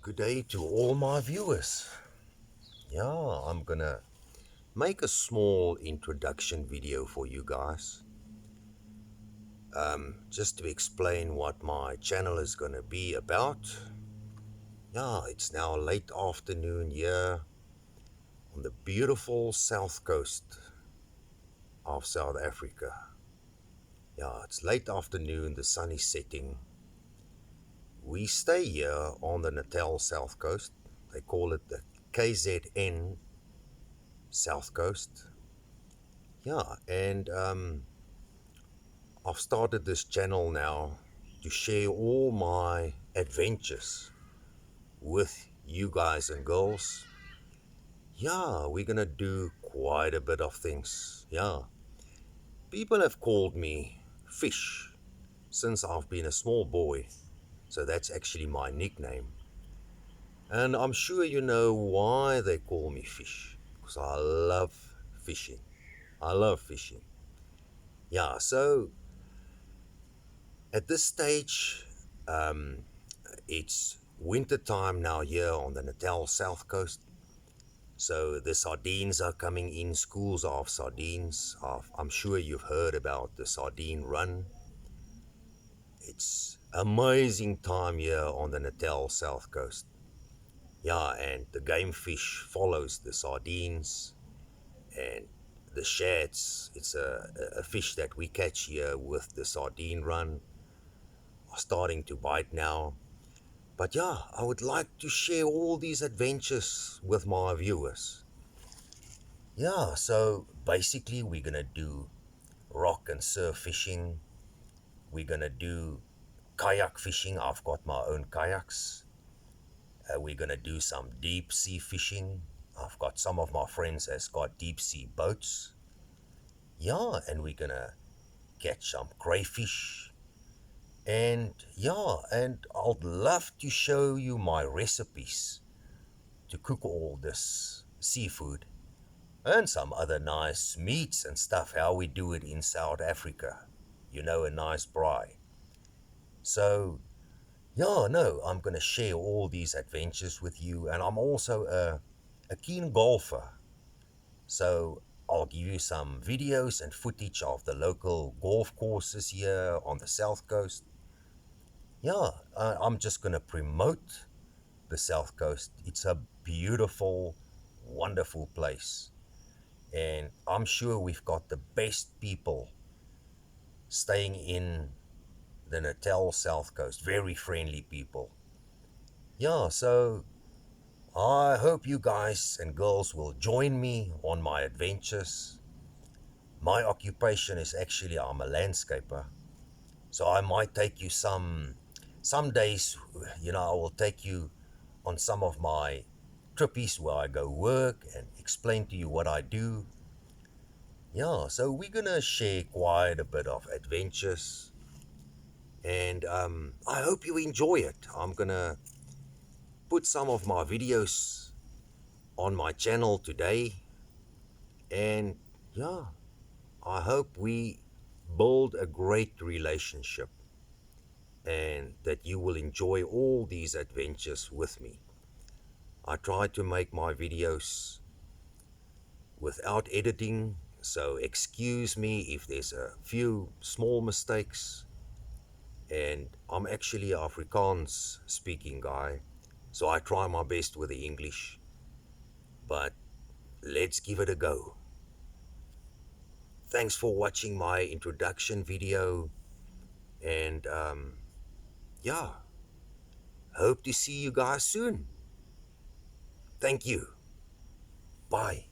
Good day to all my viewers. Yeah, I'm gonna make a small introduction video for you guys. Just to explain what my channel is gonna be about. Yeah, it's now late afternoon here on the beautiful south coast of South Africa. Yeah, it's late afternoon, the sun is setting. We stay here on the Natal South Coast. They call it the KZN South Coast. Yeah, and I've started this channel now to share all my adventures with you guys and girls. Yeah, we're gonna do quite a bit of things. Yeah, people have called me Fish since I've been a small boy, so that's actually my nickname. And I'm sure you know why they call me Fish, because I love fishing. I love fishing. Yeah, so at this stage, it's winter time now here on the Natal South Coast. So the sardines are coming in, schools of sardines. I'm sure you've heard about the sardine run. It's amazing time here on the Natal South Coast. Yeah, and the game fish follows the sardines and the shads. It's a fish that we catch here with the sardine run. Are starting to bite now. But yeah, I would like to share all these adventures with my viewers. Yeah, so basically we're gonna do rock and surf fishing. We're gonna do kayak fishing. I've got my own kayaks. We're gonna do some deep sea fishing. I've got some of my friends has got deep sea boats. Yeah, and we're gonna catch some crayfish. And yeah, and I'd love to show you my recipes to cook all this seafood and some other nice meats and stuff, how we do it in South Africa. You know, a nice braai. So, yeah, no, I'm going to share all these adventures with you. And I'm also a keen golfer. So, I'll give you some videos and footage of the local golf courses here on the South Coast. Yeah, I'm just going to promote the South Coast. It's a beautiful, wonderful place. And I'm sure we've got the best people staying in the Natal South Coast. Very friendly people. Yeah, so I hope you guys and girls will join me on my adventures. My occupation is actually I'm a landscaper. So I might take you some days, I will take you on some of my trippies where I go work and explain to you what I do. Yeah, so we're gonna share quite a bit of adventures, and I hope you enjoy it. I'm gonna put some of my videos on my channel today, and yeah, I hope we build a great relationship and that you will enjoy all these adventures with me. I try to make my videos without editing, so excuse me if there's a few small mistakes. And I'm actually an Afrikaans speaking guy, so I try my best with the English. But let's give it a go. Thanks for watching my introduction video, and yeah, hope to see you guys soon. Thank you. Bye.